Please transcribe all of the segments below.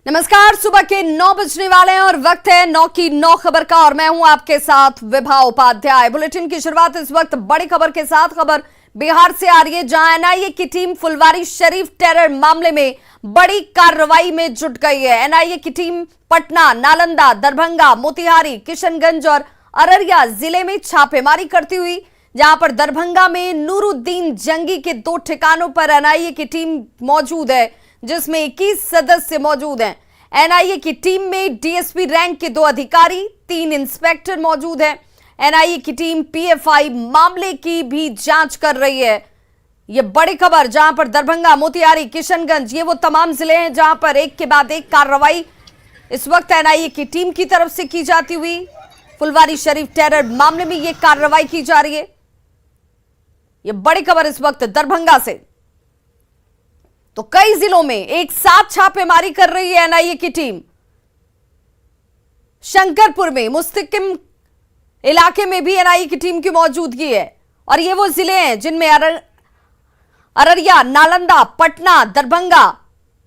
नमस्कार, सुबह के 9 बजने वाले हैं और वक्त है 9 की 9 खबर का और मैं हूं आपके साथ विभा उपाध्याय। बुलेटिन की शुरुआत इस वक्त बड़ी खबर के साथ। खबर बिहार से आ रही है, जहां एनआईए की टीम फुलवारी शरीफ टेरर मामले में बड़ी कार्रवाई में जुट गई है। एनआईए की टीम पटना, नालंदा, दरभंगा, मोतिहारी, किशनगंज और अररिया जिले में छापेमारी करती हुई, जहां पर दरभंगा में नूरुद्दीन जंगी के 2 ठिकानों पर एनआईए की टीम मौजूद है, जिसमें 21 सदस्य मौजूद हैं। एनआईए की टीम में डीएसपी रैंक के 2 अधिकारी, 3 इंस्पेक्टर मौजूद हैं। एनआईए की टीम पीएफआई मामले की भी जांच कर रही है। यह बड़ी खबर, जहां पर दरभंगा, मोतिहारी, किशनगंज, ये वो तमाम जिले हैं जहां पर एक के बाद एक कार्रवाई इस वक्त एनआईए की टीम की तरफ से की जाती हुई फुलवारी शरीफ टेरर मामले में यह कार्रवाई की जा रही है। यह बड़ी खबर इस वक्त दरभंगा से। तो कई जिलों में एक साथ छापेमारी कर रही है एनआईए की टीम। शंकरपुर में, मुस्तकिम इलाके में भी एनआईए की टीम की मौजूदगी है और ये वो जिले हैं जिनमें अररिया, नालंदा, पटना, दरभंगा,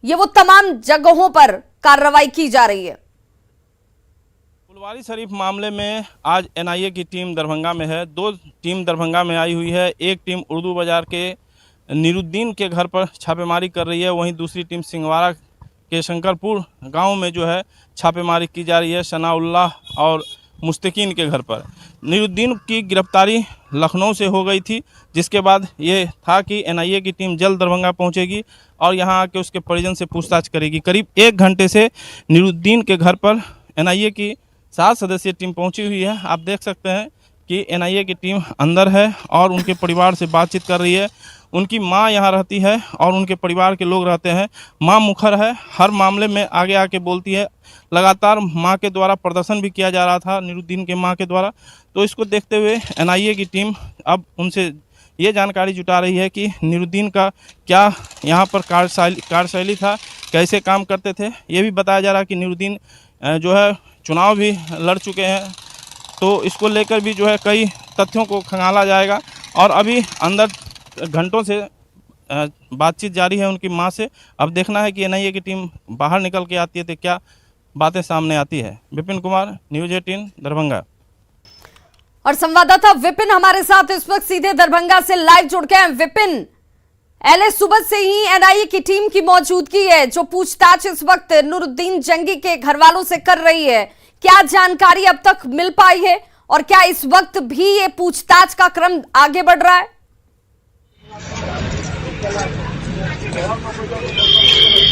ये वो तमाम जगहों पर कार्रवाई की जा रही है। फुलवारी शरीफ मामले में आज एनआईए की टीम दरभंगा में है। 2 टीम दरभंगा में आई हुई है। एक टीम उर्दू बाजार के नीरुद्दीन के घर पर छापेमारी कर रही है, वहीं दूसरी टीम सिंगवाड़ा के शंकरपुर गांव में जो है छापेमारी की जा रही है, सनाउल्लाह और मुस्तकीन के घर पर। नीरुद्दीन की गिरफ्तारी लखनऊ से हो गई थी, जिसके बाद ये था कि एनआईए की टीम जल्द दरभंगा पहुंचेगी और यहां आके उसके परिजन से पूछताछ करेगी। करीब 1 घंटे से नीरुद्दीन के घर पर एनआईए की 7 सदस्यीय टीम पहुंची हुई है। आप देख सकते हैं कि एनआईए की टीम अंदर है और उनके परिवार से बातचीत कर रही है। उनकी मां यहां रहती है और उनके परिवार के लोग रहते हैं। मां मुखर है, हर मामले में आगे आके बोलती है। लगातार मां के द्वारा प्रदर्शन भी किया जा रहा था, नीरुद्दीन के मां के द्वारा। तो इसको देखते हुए एनआईए की टीम अब उनसे ये जानकारी जुटा रही है कि नीरुद्दीन का क्या यहाँ पर कार्यशैली था, कैसे काम करते थे। ये भी बताया जा रहा है कि नीरुद्दीन जो है चुनाव भी लड़ चुके हैं, तो इसको लेकर भी जो है कई तथ्यों को खंगाला जाएगा। और अभी अंदर घंटों से बातचीत जारी है उनकी मां से। अब देखना है कि एनआईए की टीम बाहर निकल के आती है तो क्या बातें सामने आती है। विपिन कुमार, न्यूज़ 18 दरभंगा। और संवाददाता विपिन हमारे साथ इस वक्त सीधे दरभंगा से लाइव जुड़ गए हैं। विपिन, एलए सुबह से ही एनआईए की टीम की मौजूदगी है, जो पूछताछ इस वक्त नूरुद्दीन जंगी के घर वालों से कर रही है। क्या जानकारी अब तक मिल पाई है और क्या इस वक्त भी ये पूछताछ का क्रम आगे बढ़ रहा है?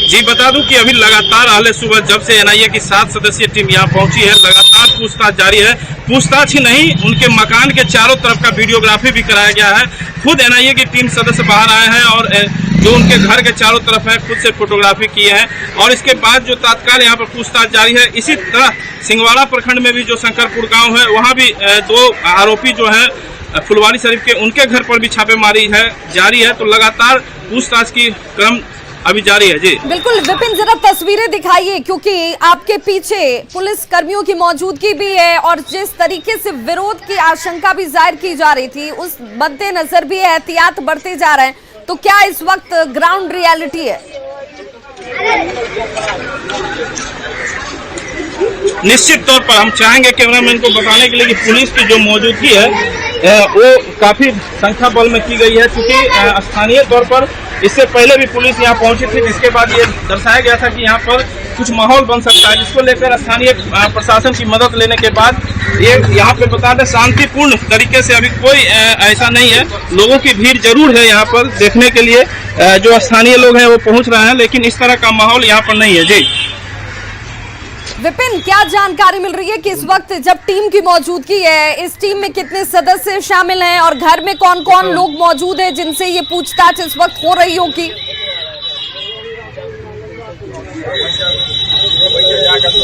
जी, बता दूं कि अभी लगातार अहले सुबह जब से एनआईए की 7 सदस्यीय टीम यहां पहुंची है, लगातार पूछताछ जारी है। पूछताछ ही नहीं, उनके मकान के चारों तरफ का वीडियोग्राफी भी कराया गया है। खुद एनआईए की टीम सदस्य बाहर आए हैं और जो उनके घर के चारों तरफ है खुद से फोटोग्राफी किए हैं। और इसके बाद जो तत्काल यहाँ पर पूछताछ जारी है। इसी तरह सिंगवाड़ा प्रखंड में भी जो शंकरपुर गाँव है, वहाँ भी 2 आरोपी जो है फुलवारी शरीफ के, उनके घर पर भी छापेमारी है जारी है। तो लगातार पूछताछ की क्रम अभी जारी है। जी बिल्कुल विपिन, जरा तस्वीरें दिखाइए, क्योंकि आपके पीछे पुलिस कर्मियों की मौजूदगी भी है और जिस तरीके से विरोध की आशंका भी जाहिर की जा रही थी, उस मद्देनजर भी एहतियात बढ़ते जा रहे हैं। तो क्या इस वक्त ग्राउंड रियलिटी है? निश्चित तौर पर हम चाहेंगे कैमरामैन को बताने के लिए कि पुलिस की जो मौजूदगी है वो काफी संख्या बल में की गई है, क्योंकि स्थानीय तौर पर इससे पहले भी पुलिस यहाँ पहुंची थी, जिसके बाद ये दर्शाया गया था कि यहाँ पर कुछ माहौल बन सकता है, जिसको लेकर स्थानीय प्रशासन की मदद लेने के बाद ये यहाँ पे बता दें शांतिपूर्ण तरीके से अभी कोई ऐसा नहीं है। लोगों की भीड़ जरूर है यहाँ पर देखने के लिए, जो स्थानीय लोग हैं वो पहुँच रहे हैं, लेकिन इस तरह का माहौल यहाँ पर नहीं है। जी विपिन, क्या जानकारी मिल रही है कि इस वक्त जब टीम की मौजूदगी है, इस टीम में कितने सदस्य शामिल हैं और घर में कौन कौन लोग मौजूद हैं जिनसे ये पूछताछ इस वक्त हो रही होगी?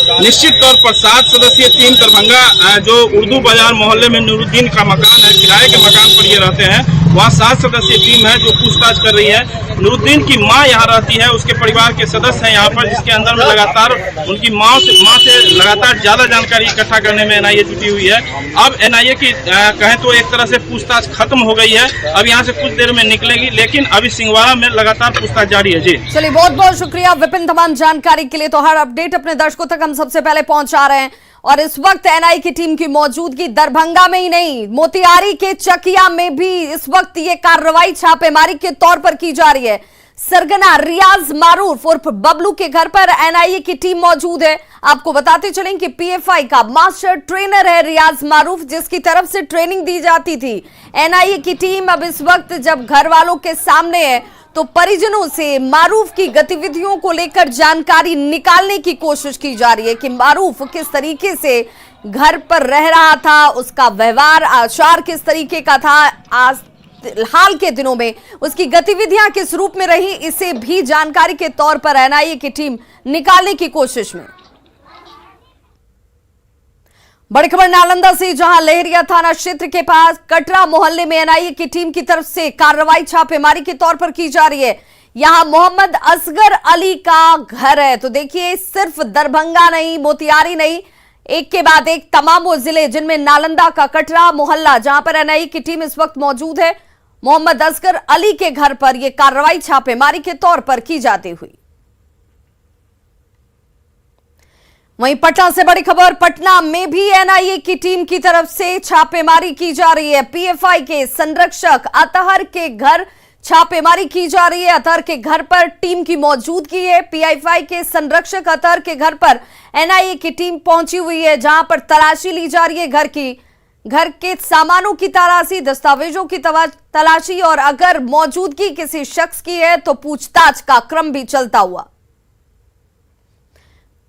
निश्चित तौर पर 7 सदस्यीय टीम दरभंगा जो उर्दू बाजार मोहल्ले में नूरुद्दीन का मकान है, किराए के मकान पर ये रहते हैं, वहाँ 7 सदस्यीय टीम है जो पूछताछ कर रही है। नूरुद्दीन की मां यहाँ रहती है, उसके परिवार के सदस्य हैं यहाँ पर, जिसके अंदर में लगातार उनकी मां से लगातार ज्यादा जानकारी इकट्ठा करने में एनआईए जुटी हुई है। अब एनआईए की कहें तो एक तरह से पूछताछ खत्म हो गई है, अब यहाँ से कुछ देर में निकलेगी, लेकिन अभी सिंहवाड़ा में लगातार पूछताछ जारी है। जी चलिए, बहुत बहुत शुक्रिया विपिन तमाम जानकारी के लिए। तो हर अपडेट अपने दर्शकों तक हम सबसे पहले पहुंचा रहे हैं और इस वक्त एनआईए की टीम की मौजूदगी दरभंगा में ही नहीं, मोतिहारी के चकिया में भी इस वक्त ये कार्रवाई छापेमारी के तौर पर की जा रही है। सरगना रियाज मारूफ उर्फ बबलू के घर पर एनआईए की टीम मौजूद है। आपको बताते चलें कि पीएफआई का मास्टर ट्रेनर है रियाज मारूफ, जिसकी तरफ से ट्रेनिंग दी जाती थी। एनआईए की टीम अब इस वक्त जब घर वालों के सामने है तो परिजनों से मारूफ की गतिविधियों को लेकर जानकारी निकालने की कोशिश की जा रही है कि मारूफ किस तरीके से घर पर रह रहा था, उसका व्यवहार आचार किस तरीके का था, आज हाल के दिनों में उसकी गतिविधियां किस रूप में रही, इसे भी जानकारी के तौर पर एनआईए की टीम निकालने की कोशिश में। बड़ी खबर नालंदा से, जहां लहरिया थाना क्षेत्र के पास कटरा मोहल्ले में एनआईए की टीम की तरफ से कार्रवाई छापेमारी के तौर पर की जा रही है। यहां मोहम्मद असगर अली का घर है। तो देखिए, सिर्फ दरभंगा नहीं, मोतिहारी नहीं, एक के बाद एक तमाम वो जिले जिनमें नालंदा का कटरा मोहल्ला, जहां पर एनआईए की टीम इस वक्त मौजूद है। मोहम्मद असगर अली के घर पर यह कार्रवाई छापेमारी के तौर पर की जाती हुई। वहीं पटना से बड़ी खबर, पटना में भी एनआईए की टीम की तरफ से छापेमारी की जा रही है। पीएफआई के संरक्षक अतहर के घर छापेमारी की जा रही है। अतहर के घर पर टीम की मौजूदगी है। पीएफआई के संरक्षक अतहर के घर पर एनआईए की टीम पहुंची हुई है, जहां पर तलाशी ली जा रही है, घर के सामानों की तलाशी, दस्तावेजों की तलाशी, और अगर मौजूदगी किसी शख्स की है तो पूछताछ का क्रम भी चलता हुआ।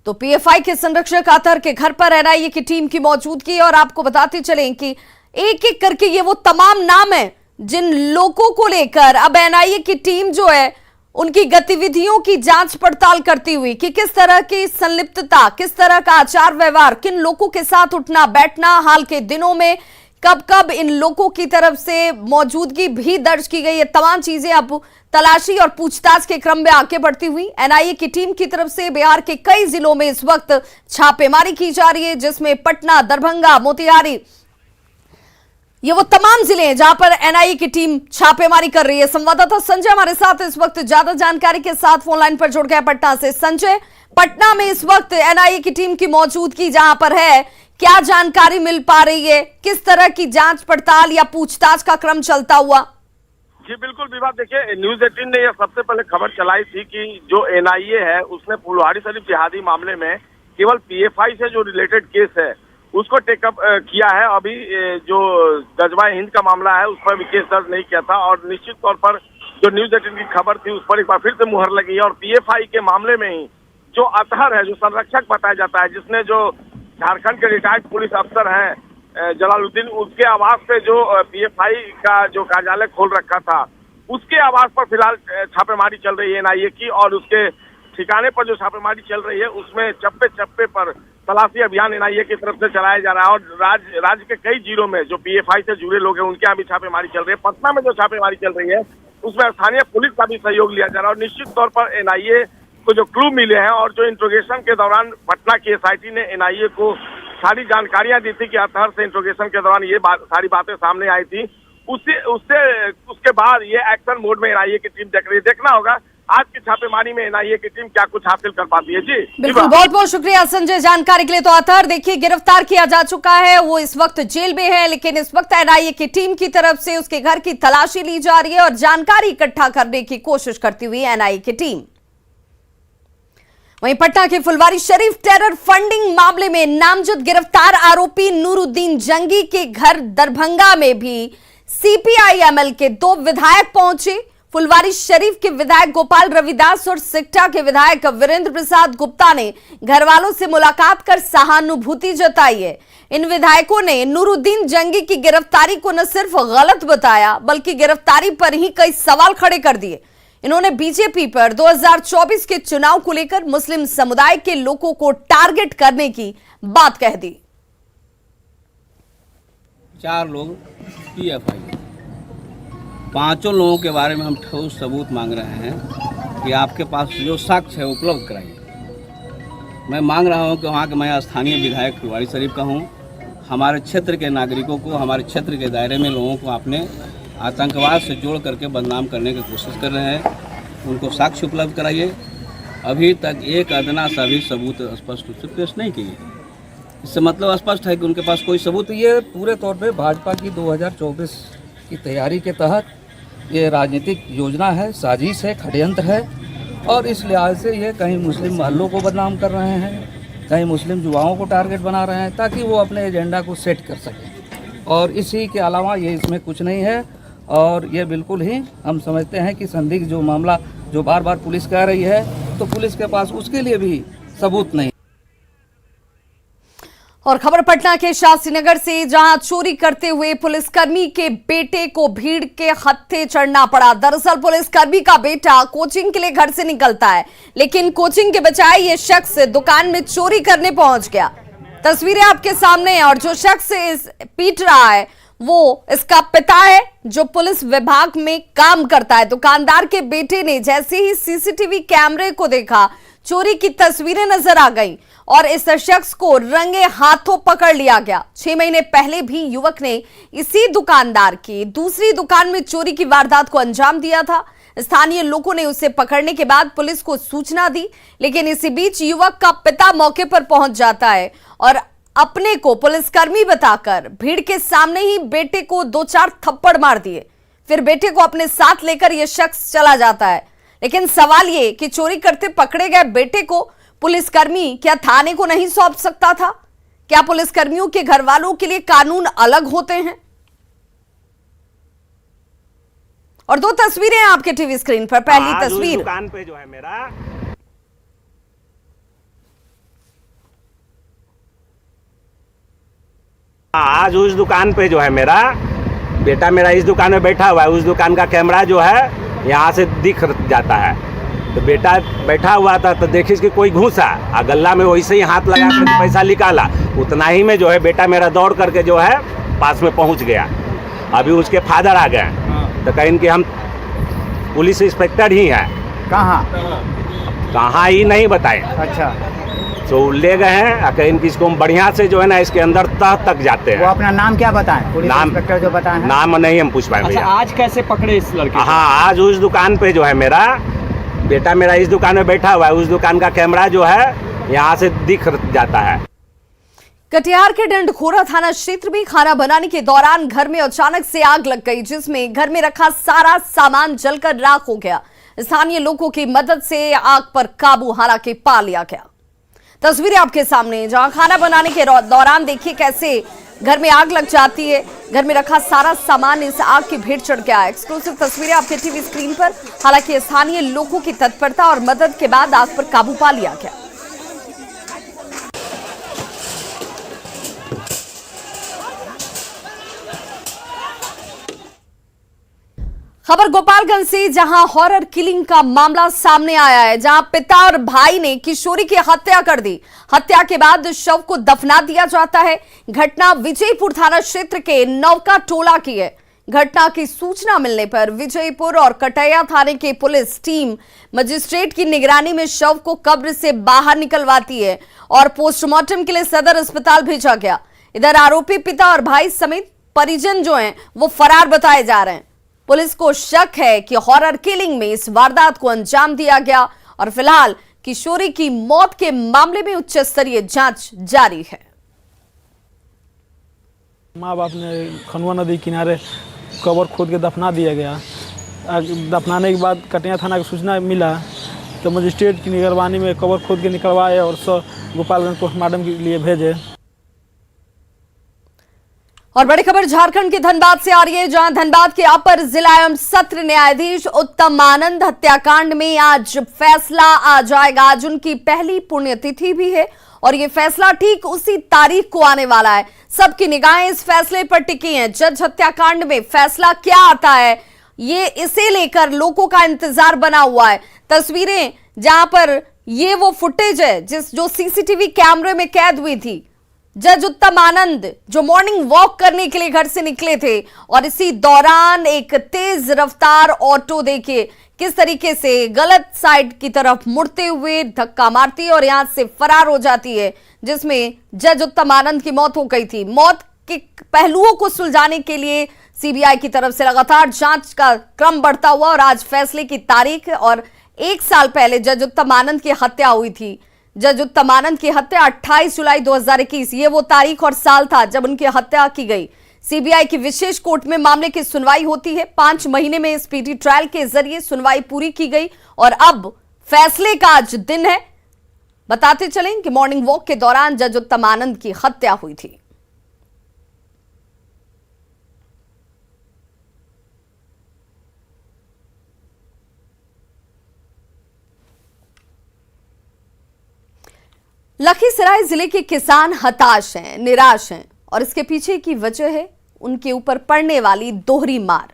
तो पीएफआई के संरक्षक अतहर के घर पर एनआईए की टीम की मौजूदगी, और आपको बताते चलें कि एक एक करके ये वो तमाम नाम है जिन लोगों को लेकर अब एनआईए की टीम जो है उनकी गतिविधियों की जांच पड़ताल करती हुई कि किस तरह की संलिप्तता, किस तरह का आचार व्यवहार, किन लोगों के साथ उठना बैठना, हाल के दिनों में कब कब इन लोगों की तरफ से मौजूदगी भी दर्ज की गई है। तमाम चीजें अब तलाशी और पूछताछ के क्रम में आगे बढ़ती हुई एनआईए की टीम की तरफ से बिहार के कई जिलों में इस वक्त छापेमारी की जा रही है, जिसमें पटना, दरभंगा, मोतिहारी, ये वो तमाम जिले हैं जहां पर एनआईए की टीम छापेमारी कर रही है। संवाददाता संजय हमारे साथ इस वक्त ज्यादा जानकारी के साथ फोन लाइन पर जुड़ गया पटना से। संजय, पटना में इस वक्त एनआईए की टीम की मौजूदगी जहां पर है, क्या जानकारी मिल पा रही है, किस तरह की जांच पड़ताल या पूछताछ का क्रम चलता हुआ? जी बिल्कुल विवाद, देखिए न्यूज 18 ने यह सबसे पहले खबर चलाई थी कि जो एनआईए है उसने फुलवारी शरीफ जिहादी मामले में केवल पीएफआई से जो रिलेटेड केस है उसको टेकअप किया है। अभी जो गजवाए हिंद का मामला है उस पर भी केस दर्ज नहीं किया था, और निश्चित तौर पर जो न्यूज 18 की खबर थी उस पर एक बार फिर से मुहर लगी है। और पीएफआई के मामले में ही जो अतहर है, जो संरक्षक बताया जाता है, जिसने जो झारखंड के रिटायर्ड पुलिस अफसर हैं जलालुद्दीन, उसके आवास पे जो पीएफआई का जो कार्यालय खोल रखा था, उसके आवास पर फिलहाल छापेमारी चल रही है एनआईए की, और उसके ठिकाने पर जो छापेमारी चल रही है उसमें चप्पे चप्पे पर तलाशी अभियान एनआईए की तरफ से चलाया जा रहा है। और राज्य के कई जिलों में जो पीएफआई से जुड़े लोग हैं उनके यहाँ भी छापेमारी चल रही है। पटना में जो छापेमारी चल रही है उसमें स्थानीय पुलिस का भी सहयोग लिया जा रहा है, और निश्चित तौर पर एनआईए को जो क्लू मिले हैं और जो इंट्रोगेशन के दौरान पटना की एसआईटी ने एनआईए को सारी जानकारियां दी थी कि अतहर से इंट्रोगेशन के दौरान ये सारी बातें सामने आई थी, उसके बाद ये एक्शन मोड में एनआईए की टीम देख रही है। देखना होगा आज की छापेमारी में एनआईए की टीम क्या कुछ हासिल कर पाती है। जी बिल्कुल, बहुत बहुत शुक्रिया संजय जानकारी के लिए। तो अतहर देखिए गिरफ्तार किया जा चुका है, वो इस वक्त जेल में है, लेकिन इस वक्त एनआईए की टीम की तरफ से उसके घर की तलाशी ली जा रही है और जानकारी इकट्ठा करने की कोशिश करती हुई एनआईए की टीम। वहीं पटना के फुलवारी शरीफ टेरर फंडिंग मामले में नामजद गिरफ्तार आरोपी नूरुद्दीन जंगी के घर दरभंगा में भी सीपीआई-एमएल के 2 विधायक पहुंचे। फुलवारी शरीफ के विधायक गोपाल रविदास और सिकटा के विधायक वीरेंद्र प्रसाद गुप्ता ने घर वालों से मुलाकात कर सहानुभूति जताई है। इन विधायकों ने नूरुद्दीन जंगी की गिरफ्तारी को न सिर्फ गलत बताया बल्कि गिरफ्तारी पर ही कई सवाल खड़े कर दिए। इन्होंने बीजेपी पर 2024 के चुनाव को लेकर मुस्लिम समुदाय के लोगों को टारगेट करने की बात कह दी। 4 लोग PFI, 5 लोगों के बारे में हम ठोस सबूत मांग रहे हैं कि आपके पास जो साक्ष्य है उपलब्ध कराइए। मैं मांग रहा हूं कि वहाँ के मैं स्थानीय विधायक फुलवारी शरीफ का हूं। हमारे क्षेत्र के नागरिकों को, हमारे क्षेत्र के दायरे में लोगों को आपने आतंकवाद से जोड़ करके बदनाम करने की कोशिश कर रहे हैं। उनको साक्ष्य उपलब्ध कराइए। अभी तक एक अदना सा भी सबूत स्पष्ट रूप से पेश नहीं किए। इससे मतलब स्पष्ट है कि उनके पास कोई सबूत। ये पूरे तौर पे भाजपा की 2024 की तैयारी के तहत ये राजनीतिक योजना है, साजिश है, षड्यंत्र है और इस लिहाज से ये कहीं मुस्लिम महल्लों को बदनाम कर रहे हैं, कहीं मुस्लिम युवाओं को टारगेट बना रहे हैं ताकि वो अपने एजेंडा को सेट कर सकें। और इसी के अलावा ये इसमें कुछ नहीं है और ये बिल्कुल ही हम समझते हैं कि संदिग्ध जो मामला जो बार बार पुलिस कह रही है तो पुलिस के पास उसके लिए भी सबूत नहीं। और खबर पटना के शास्त्रीनगर से, जहां चोरी करते हुए पुलिसकर्मी के बेटे को भीड़ के हत्थे चढ़ना पड़ा। दरअसल पुलिसकर्मी का बेटा कोचिंग के लिए घर से निकलता है, लेकिन कोचिंग के बजाय ये शख्स दुकान में चोरी करने पहुंच गया। तस्वीरें आपके सामने हैं और जो शख्स पीट रहा है वो इसका पिता है जो पुलिस विभाग में काम करता है। दुकानदार के बेटे ने जैसे ही सीसीटीवी कैमरे को देखा, चोरी की तस्वीरें नजर आ गईं और इस शख्स को रंगे हाथों पकड़ लिया गया। 6 महीने पहले भी युवक ने इसी दुकानदार की दूसरी दुकान में चोरी की वारदात को अंजाम दिया था। स्थानीय लोगों ने उसे पकड़ने के बाद पुलिस को सूचना दी, लेकिन इसी बीच युवक का पिता मौके पर पहुंच जाता है और अपने को पुलिसकर्मी बताकर भीड़ के सामने ही बेटे को 2-4 थप्पड़ मार दिए। फिर बेटे को अपने साथ लेकर यह शख्स चला जाता है। लेकिन सवाल ये कि चोरी करते पकड़े गए बेटे को पुलिसकर्मी क्या थाने को नहीं सौंप सकता था? क्या पुलिसकर्मियों के घर वालों के लिए कानून अलग होते हैं? और 2 तस्वीरें आपके टीवी स्क्रीन पर। पहली तस्वीर दुकान पे जो है मेरा आज उस दुकान पे जो है मेरा बेटा मेरा इस दुकान में बैठा हुआ है। उस दुकान का कैमरा जो है यहाँ से दिख जाता है। तो बेटा बैठा हुआ था तो देखिए कि कोई घुसा और गल्ला में वैसे ही हाथ लगा कर पैसा निकाला। उतना ही में जो है बेटा मेरा दौड़ करके जो है पास में पहुँच गया। अभी उसके फादर आ गए तो कहें कि हम पुलिस इंस्पेक्टर ही हैं। कहाँ ही नहीं बताएं। अच्छा, तो ले गए हैं कहीं कि इसको हम बढ़िया से जो है ना इसके अंदर तह तक जाते हैं। वो अपना नाम क्या बताएं? पुलिस इंस्पेक्टर जो बताएं। नाम नहीं हम पूछ पाए भैया। आज कैसे पकड़े इस लड़के? हाँ, आज उस दुकान पे जो है मेरा बेटा मेरा इस दुकान में बैठा हुआ है। उस दुकान का कैमरा जो है यहाँ से दिख जाता है। कटिहार के डंडखोरा थाना क्षेत्र में खाना बनाने के दौरान घर में अचानक से आग लग गई, जिसमें घर में रखा सारा सामान जलकर राख हो गया। स्थानीय लोगों की मदद से आग पर काबू हालांकि पा लिया गया। तस्वीरें आपके सामने, जहां खाना बनाने के दौरान देखिए कैसे घर में आग लग जाती है। घर में रखा सारा सामान इस आग की भेंट चढ़ गया। एक्सक्लूसिव तस्वीरें आपके टीवी स्क्रीन पर। हालांकि स्थानीय लोगों की तत्परता और मदद के बाद आग पर काबू पा लिया गया। खबर गोपालगंज से, जहां हॉरर किलिंग का मामला सामने आया है, जहां पिता और भाई ने किशोरी की हत्या कर दी। हत्या के बाद शव को दफना दिया जाता है। घटना विजयपुर थाना क्षेत्र के नौका टोला की है। घटना की सूचना मिलने पर विजयपुर और कटैया थाने की पुलिस टीम मजिस्ट्रेट की निगरानी में शव को कब्र से बाहर निकलवाती है और पोस्टमार्टम के लिए सदर अस्पताल भेजा गया। इधर आरोपी पिता और भाई समेत परिजन जो हैं वो फरार बताए जा रहे हैं। पुलिस को शक है कि हॉरर किलिंग में इस वारदात को अंजाम दिया गया और फिलहाल किशोरी की मौत के मामले में उच्च स्तरीय जांच जारी है। माँ बाप ने खनुआ नदी किनारे कब्र खोद के दफना दिया गया। दफनाने के बाद कटिया थाना की सूचना मिला तो मजिस्ट्रेट की निगरानी में कब्र खोद के निकलवाए और गोपालगंज पोस्टमार्टम के लिए भेजे। और बड़ी खबर झारखंड के धनबाद से आ रही है, जहां धनबाद के अपर जिला एवं सत्र न्यायाधीश उत्तम आनंद हत्याकांड में आज फैसला आ जाएगा। आज उनकी पहली पुण्यतिथि भी है और ये फैसला ठीक उसी तारीख को आने वाला है। सबकी निगाहें इस फैसले पर टिकी हैं। जज हत्याकांड में फैसला क्या आता है, ये इसे लेकर लोगों का इंतजार बना हुआ है। तस्वीरें जहां पर ये वो फुटेज है जो सीसीटीवी कैमरे में कैद हुई थी। जज उत्तम आनंद जो मॉर्निंग वॉक करने के लिए घर से निकले थे और इसी दौरान एक तेज रफ्तार ऑटो देखिए किस तरीके से गलत साइड की तरफ मुड़ते हुए धक्का मारती है और यहां से फरार हो जाती है, जिसमें जज उत्तम आनंद की मौत हो गई थी। मौत के पहलुओं को सुलझाने के लिए सीबीआई की तरफ से लगातार जांच का क्रम बढ़ता हुआ और आज फैसले की तारीख और 1 साल पहले जज उत्तम आनंद की हत्या हुई थी। जज उत्तम आनंद की हत्या 28 जुलाई 2021 ये वो तारीख और साल था जब उनकी हत्या की गई। सीबीआई की विशेष कोर्ट में मामले की सुनवाई होती है। 5 महीने में स्पीडी ट्रायल के जरिए सुनवाई पूरी की गई और अब फैसले का आज दिन है। बताते चलें कि मॉर्निंग वॉक के दौरान जज उत्तम आनंद की हत्या हुई थी। लखीसराय जिले के किसान हताश हैं, निराश हैं और इसके पीछे की वजह है उनके ऊपर पड़ने वाली दोहरी मार।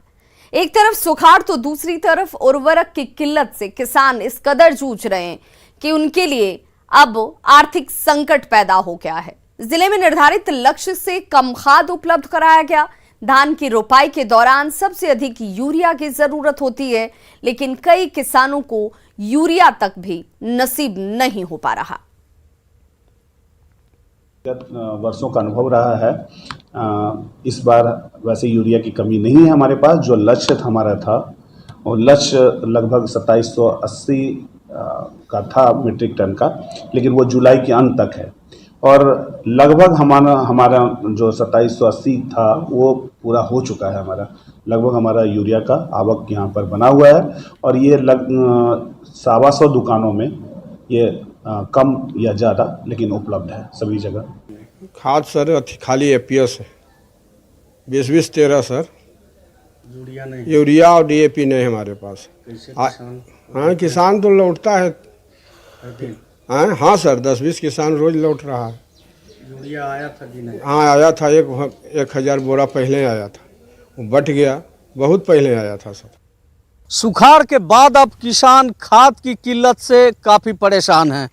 एक तरफ सुखाड़ तो दूसरी तरफ उर्वरक की किल्लत से किसान इस कदर जूझ रहे हैं कि उनके लिए अब आर्थिक संकट पैदा हो गया है। जिले में निर्धारित लक्ष्य से कम खाद उपलब्ध कराया गया। धान की रोपाई के दौरान सबसे अधिक यूरिया की जरूरत होती है, लेकिन कई किसानों को यूरिया तक भी नसीब नहीं हो पा रहा। वर्षों का अनुभव रहा है। इस बार वैसे यूरिया की कमी नहीं है हमारे पास। जो लक्ष्य हमारा था और लक्ष्य लगभग 2780 का था मीट्रिक टन का, लेकिन वो जुलाई के अंत तक है और लगभग हमारा जो 2780 था वो पूरा हो चुका है। लगभग हमारा यूरिया का आवक यहाँ पर बना हुआ है और ये 125 दुकानों में ये कम या ज़्यादा लेकिन उपलब्ध है सभी जगह। खाद सर खाली एपीएस है 20-20-13 सर। यूरिया और डीएपी नहीं हमारे पास। हाँ किसान तो लौटता है। हाँ सर 10-20 किसान रोज लौट रहा है। यूरिया आया था कि नहीं? हाँ आया था, 1000 बोरा पहले आया था, वो बट गया, बहुत पहले आया था सर। सुखाड़ के बाद अब किसान खाद की किल्लत से काफ़ी परेशान हैं।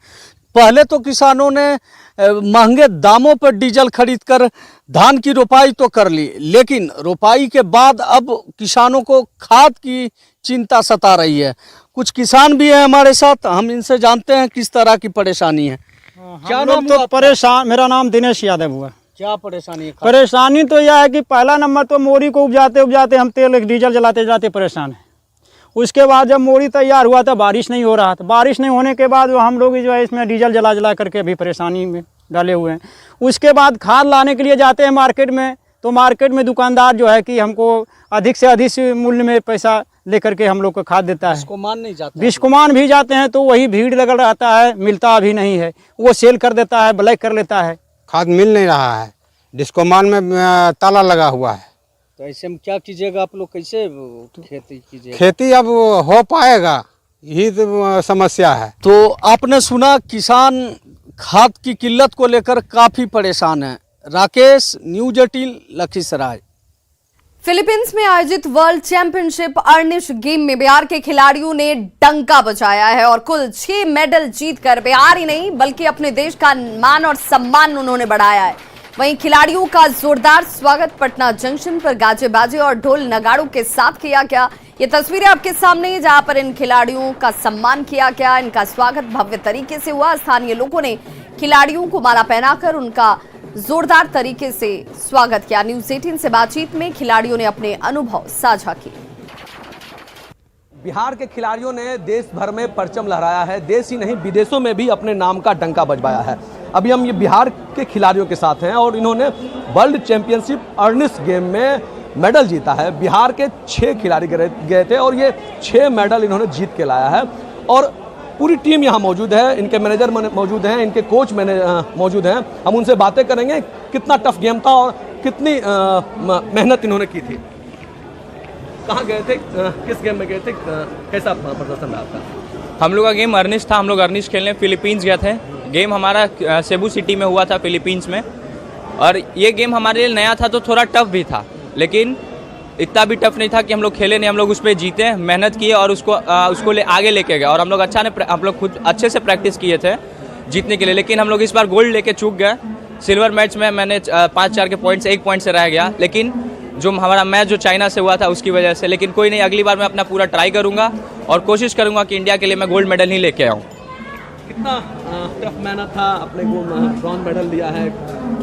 पहले तो किसानों ने महंगे दामों पर डीजल खरीदकर धान की रोपाई तो कर ली, लेकिन रोपाई के बाद अब किसानों को खाद की चिंता सता रही है। कुछ किसान भी हैं हमारे साथ, हम इनसे जानते हैं किस तरह की परेशानी है। क्या नाम तो परेशान? मेरा नाम दिनेश यादव हुआ। क्या परेशानी है? परेशानी तो यह है कि पहला नंबर तो मोरी को उपजाते हम तेल डीजल जलाते परेशान है। उसके बाद जब मोरी तैयार हुआ तो बारिश नहीं हो रहा था। बारिश नहीं होने के बाद हम लोग जो है इसमें डीजल जला करके अभी परेशानी में डाले हुए हैं। उसके बाद खाद लाने के लिए जाते हैं मार्केट में, तो मार्केट में दुकानदार जो है कि हमको अधिक से अधिक मूल्य में पैसा लेकर के हम लोग को खाद देता है। बिस्कुमान नहीं जाता, बिस्कुमान भी जाते हैं तो वही भीड़ लगा रहता है, मिलता अभी नहीं है। वो सेल कर देता है, ब्लैक कर लेता है। खाद मिल नहीं रहा है, डिस्कोमान में ताला लगा हुआ है। तो ऐसे में क्या कीजिएगा आप लोग? कैसे खेती कीजिएगा? खेती अब हो पाएगा, यही तो समस्या है। तो आपने सुना किसान खाद की किल्लत को लेकर काफी परेशान है। राकेश, न्यूज 18 लखीसराय। फिलीपींस में आयोजित वर्ल्ड चैंपियनशिप अर्निश गेम में बिहार के खिलाड़ियों ने डंका बजाया है और कुल 6 मेडल जीतकर बिहार ही नहीं बल्कि अपने देश का मान और सम्मान उन्होंने बढ़ाया है। वहीं खिलाड़ियों का जोरदार स्वागत पटना जंक्शन पर गाजे बाजे और ढोल नगाड़ों के साथ किया गया। ये तस्वीरें आपके सामने हैं जहां पर इन खिलाड़ियों का सम्मान किया गया, इनका स्वागत भव्य तरीके से हुआ। स्थानीय लोगों ने खिलाड़ियों को माला पहनाकर उनका जोरदार तरीके से स्वागत किया। न्यूज 18 से बातचीत में खिलाड़ियों ने अपने अनुभव साझा किए। बिहार के खिलाड़ियों ने देश भर में परचम लहराया है, देश ही नहीं विदेशों में भी अपने नाम का डंका बजवाया है। अभी हम ये बिहार के खिलाड़ियों के साथ हैं और इन्होंने वर्ल्ड चैंपियनशिप अर्निश गेम में मेडल जीता है। बिहार के 6 खिलाड़ी गए थे और ये 6 मेडल इन्होंने जीत के लाया है और पूरी टीम यहाँ मौजूद है, इनके मैनेजर मौजूद हैं, इनके कोच मौजूद हैं। हम उनसे बातें करेंगे कितना टफ गेम था और कितनी मेहनत इन्होंने की थी। कहाँ गए थे, किस गेम में गए थे, कैसा प्रदर्शन रहा आपका? हम लोग का गेम अर्निश था। हम लोग अर्निश खेलने फिलीपींस गए थे। गेम हमारा सेबू सिटी में हुआ था फिलीपींस में और ये गेम हमारे लिए नया था तो थोड़ा टफ भी था, लेकिन इतना भी टफ नहीं था कि हम लोग खेले नहीं, हम लोग उस पर जीते, मेहनत किए और उसको आगे लेके गए। और हम लोग हम लोग खुद अच्छे से प्रैक्टिस किए थे जीतने के लिए, लेकिन हम लोग इस बार गोल्ड लेके चूक गए। सिल्वर मैच में मैंने 5-4 के पॉइंट से 1 पॉइंट से रह गया, लेकिन जो हमारा मैच जो चाइना से हुआ था उसकी वजह से। लेकिन कोई नहीं, अगली बार मैं अपना पूरा ट्राई करूंगा और कोशिश करूंगा कि इंडिया के लिए मैं गोल्ड मेडल ही लेके आऊँ। कितना टफ मेहनत था, अपने को ब्रॉन्ज मेडल लिया है,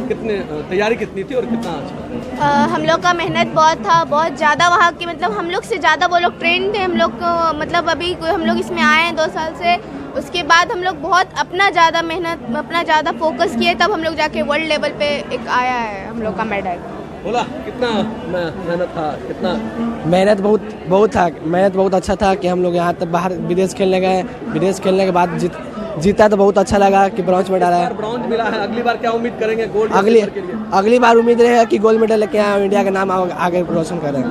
कितने तैयारी कितनी थी और कितना अच्छा? हम लोग का मेहनत बहुत था, बहुत ज़्यादा। वहाँ की मतलब हम लोग से ज़्यादा वो लोग ट्रेन थे। हम लोग को मतलब अभी हम लोग इसमें आए हैं 2 साल से, उसके बाद हम लोग बहुत अपना ज़्यादा मेहनत, अपना ज़्यादा फोकस किए, तब हम लोग जाके वर्ल्ड लेवल पे एक आया है हम लोग का मेडल। बोला कितना मेहनत था, कितना मेहनत बहुत था। मेहनत बहुत अच्छा था कि हम लोग यहाँ तक बाहर विदेश खेलने गए, विदेश खेलने के बाद जीता तो बहुत अच्छा लगा कि ब्रॉन्ज मेडल आया। ब्रॉन्ज मिला है, अगली बार क्या उम्मीद करेंगे गोल्ड? अगली बार उम्मीद रहेगा कि गोल्ड मेडल लेके आए, इंडिया का नाम आगे रोशन करें।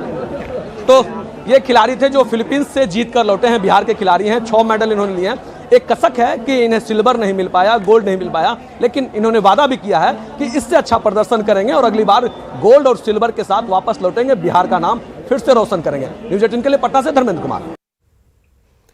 तो ये खिलाड़ी थे जो फिलीपींस से जीत कर लौटे हैं, बिहार के खिलाड़ी हैं। 6 मेडल इन्होंने लिए हैं। एक कसक है कि इन्हें सिल्वर नहीं मिल पाया, गोल्ड नहीं मिल पाया, लेकिन इन्होंने वादा भी किया है कि इससे अच्छा प्रदर्शन करेंगे और अगली बार गोल्ड और सिल्वर के साथ वापस लौटेंगे, बिहार का नाम फिर से रोशन करेंगे। न्यूज़ 18 के लिए पटना से धर्मेंद्र कुमार।